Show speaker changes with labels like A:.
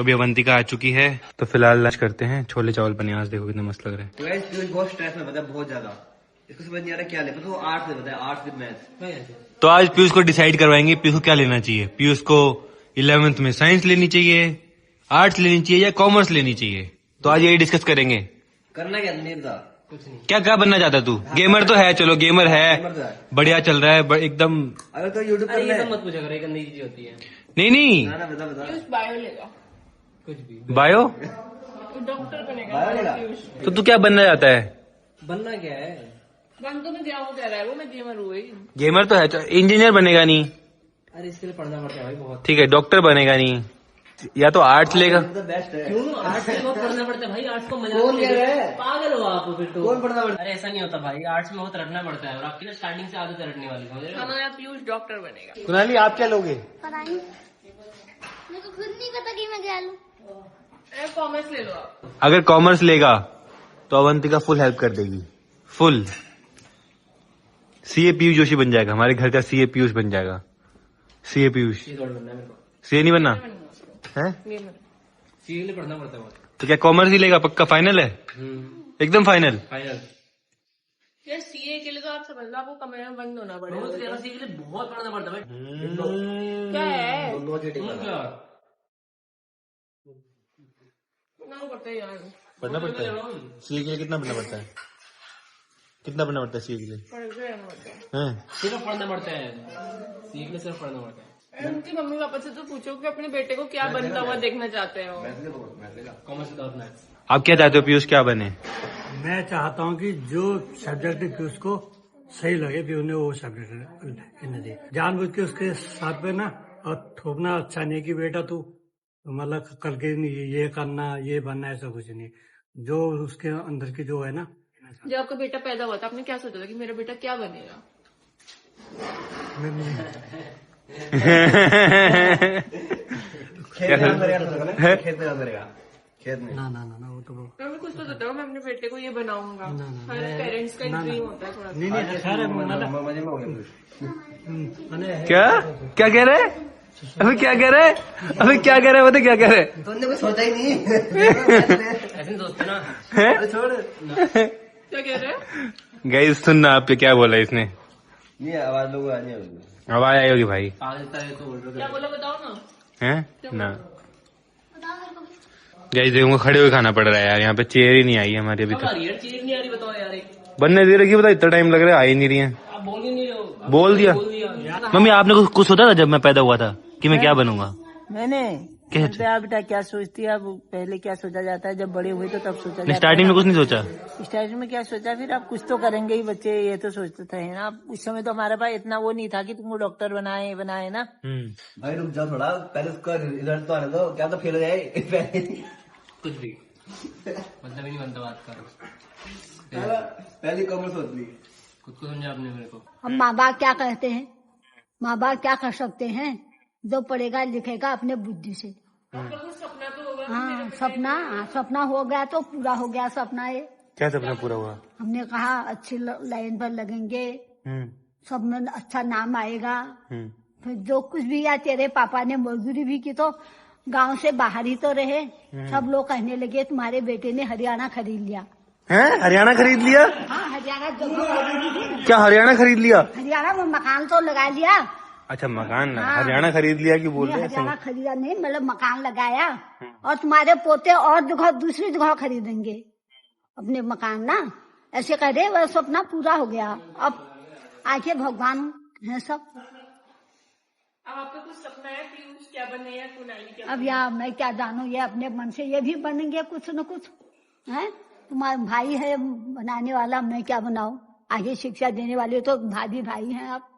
A: तो अभी अवंतिका आ चुकी है, तो फिलहाल लंच करते हैं। छोले चावल बने आज, देखो कितना मस्त लग रहा है।
B: तो गाइस पीयूष बहुत स्ट्रेस में बताया, बहुत ज्यादा। इसको समझ नहीं आ रहा क्या ले, तो आर्ट्स में बताया, आर्ट्स विद मैथ्स।
A: तो आज पीयूष को डिसाइड करवाएंगे पीयूष को क्या लेना चाहिए। पीयूष को 11th में साइंस लेनी चाहिए, आर्ट्स लेनी चाहिए या कॉमर्स लेनी चाहिए। तो आज यही डिस्कस करेंगे।
B: करना क्या नहीं था, कुछ नहीं।
A: क्या क्या बनना चाहता तू? गेमर तो है, चलो गेमर है, बढ़िया चल रहा है एकदम।
B: अगर तो यूट्यूब पर
C: ये सब मत पूछा करो, एक गंदी चीज होती है।
A: नहीं
B: ना बता बता।
D: बायो लेगा,
C: कुछ भी
A: बायो।
D: डॉक्टर बनेगा।
B: बायो लेगा?
A: तो तू क्या बनना चाहता है?
C: बनना क्या है?
D: बन तो मैं गया हूँ, कह रहा है वो, मैं गेमर हुई।
A: गेमर तो है, इंजीनियर बनेगा नहीं,
C: अरे इसके लिए पढ़ना पड़ता है भाई बहुत।
A: ठीक है, डॉक्टर बनेगा नहीं, या तो आर्ट्स लेगा।
B: तो बेस्ट है।
C: क्यों आर्ट्स में बहुत पढ़ना पड़ता है भाई, आर्ट्स को मजा
B: कौन कह रहा है?
C: पागल हो आप फिर तो।
B: कौन पढ़ना पड़ता
C: अरे ऐसा नहीं होता भाई, आर्ट्स में बहुत रटना पड़ता है और आपकी तो स्टार्टिंग से आदत है रटने वाली, समझ रहे हो?
D: हमारा पीयूष डॉक्टर बनेगा।
A: कुणाली आप क्या लोगे?
E: पता नहीं, मेरे को खुद नहीं पता कि मैं क्या लूं।
D: कॉमर्स ले लो आप।
A: अगर कॉमर्स लेगा तो अवंतिका फुल हेल्प कर देगी, फुल। सीए पीयूष जोशी बन जाएगा, हमारे घर का सीए पीयूष बन जाएगा। सीए पीयूष,
C: ये थोड़ा बनना है मेरे को,
A: सीए नहीं बनना है?
C: सीए के लिए पढ़ना पड़ता है बहुत।
A: तो क्या कॉमर्स ही लेगा? पक्का फाइनल है? एकदम फाइनल।
C: फाइनल।
D: यार सीए के लिए तो आप समझ लो, आपको कमरे में बंद होना पड़ेगा।
C: सीए के लिए बहुत पढ़ना पड़ता है भाई।
D: क्या है
C: क्या?
D: ना पड़ता है यार,
A: पढ़ना पड़ता है सीए के लिए। कितना पढ़ना पड़ता है? कितना पढ़ना पड़ता है सीए के लिए?
D: पढ़ते रहना पड़ता है।
A: हैं?
C: सिर्फ पढ़ना पड़ता है, सीए के लिए सिर्फ पढ़ना पड़ता है।
D: उनके मम्मी पापा से तो पूछो कि अपने बेटे को क्या बनता हुआ देखना चाहते हो।
C: Commerce without maths.
A: आप क्या चाहते हो पीयूष क्या बने?
F: मैं चाहता हूँ कि जो सब्जेक्ट पीयूष को सही लगे पीयूष ने वो सब्जेक्ट इन्हें दे। जानबूझ के उसके साथ में ना और थोपना अच्छा नहीं कि बेटा तू मतलब कल के ये करना ये बनना, ऐसा कुछ नहीं। जो उसके अंदर की जो है ना।
D: जब आपका बेटा पैदा हुआ था आपने क्या सोचा था कि मेरा बेटा क्या बनेगा?
B: खेत में करेगा, खेत में करेगा, खेत में।
F: ना ना ना ना वो तो
D: मैं कुछ तो सोचा हूँ, मैं अपने बेटे को ये बनाऊंगा। हर पेरेंट्स का ड्रीम होता है थोड़ा सा।
F: नहीं नहीं खैर
B: मजे में हो गया।
F: मैंने
A: क्या क्या कह रहे? अभी क्या कह रहे? अभी क्या कह रहे? बता क्या कह रहे?
B: तुमने कुछ सोचा ही नहीं।
C: ऐसे नहीं सोचते ना।
B: अरे छोड़।
D: क्या कह रहे हैं?
A: गाइस सुनना आप क्या बोला इसने?
B: नहीं आवाज लोगों आ नहीं होगी।
A: आवाज आई होगी भाई।
C: पागलता है तो बोल रहे
D: क्या बोला बताओ ना।
A: हैं ना गाइस, देखो खड़े हुए खाना पड़ रहा है यार, यहाँ पे चेयर ही नहीं आई है हमारी अभी
C: हो।
A: तक।
C: यार चीज नहीं आ रही, बताओ यार। एक
A: बनने दे रही, बता इतना टाइम लग रहा है, आ ही नहीं रही है।
C: आप बोल ही नहीं रहे हो।
A: बोल दिया
C: दिया।
A: मम्मी, आपने कुछ सोचा था जब मैं पैदा हुआ था कि मैं क्या बनूंगा?
G: मैंने
A: क्या?
G: आप बेटा क्या सोचती है? अब पहले क्या सोचा जाता है, जब बड़े हुए तो तब सोचा जाता है।
A: स्टार्टिंग में कुछ नहीं सोचा।
G: स्टार्टिंग में क्या सोचा, फिर आप कुछ तो करेंगे ही बच्चे, ये तो सोचते थे ना। उस समय तो हमारे पास इतना वो नहीं था कि तुमको डॉक्टर बनाए ना।
B: भाई रुक जाओ थोड़ा, पहले उसका रिजल्ट तो आने दो, क्या तो फेल हो जाए।
C: कुछ भी मतलब ही नहीं बनता बात का।
B: पहली कॉमर्स होती।
C: खुद को समझा आपने मेरे को।
E: अब माँ बाप क्या कहते हैं, माँ बाप क्या कर सकते हैं? जो पढ़ेगा लिखेगा अपने बुद्धि से।
D: सपना तो होगा।
E: हाँ सपना हो गया तो पूरा हो गया सपना ये।
A: क्या सपना पूरा हुआ?
E: हमने कहा अच्छी लाइन पर लगेंगे, सब में अच्छा नाम आएगा। फिर जो कुछ भी, या तेरे पापा ने मजदूरी भी की तो गांव से बाहर ही तो रहे। सब लोग कहने लगे तुम्हारे बेटे ने हरियाणा खरीद लिया।
A: हैं? हरियाणा खरीद लिया?
E: हाँ हरियाणा जमीन खरीदी थी।
A: क्या हरियाणा खरीद लिया?
E: हरियाणा में मकान तो लगा लिया।
A: अच्छा मकान
E: हाँ।
A: हरियाणा खरीद लिया कि बोल रहे
E: हरियाणा
A: हैं?
E: खरीदा नहीं, मतलब मकान लगाया। और तुम्हारे पोते और जगह दूसरी जगह खरीदेंगे अपने मकान ना, ऐसे कह रहे। वह सपना पूरा हो गया। अब आके भगवान है सब।
D: अब आपका कुछ सपना है पीयूष क्या बने या कुणाली क्या?
E: अब यार मैं क्या जानू, ये अपने मन से ये भी बनेंगे कुछ न कुछ है। तुम्हारा भाई है बनाने वाला, मैं क्या बनाऊं? आगे शिक्षा देने वाले तो भाभी भाई हैं आप।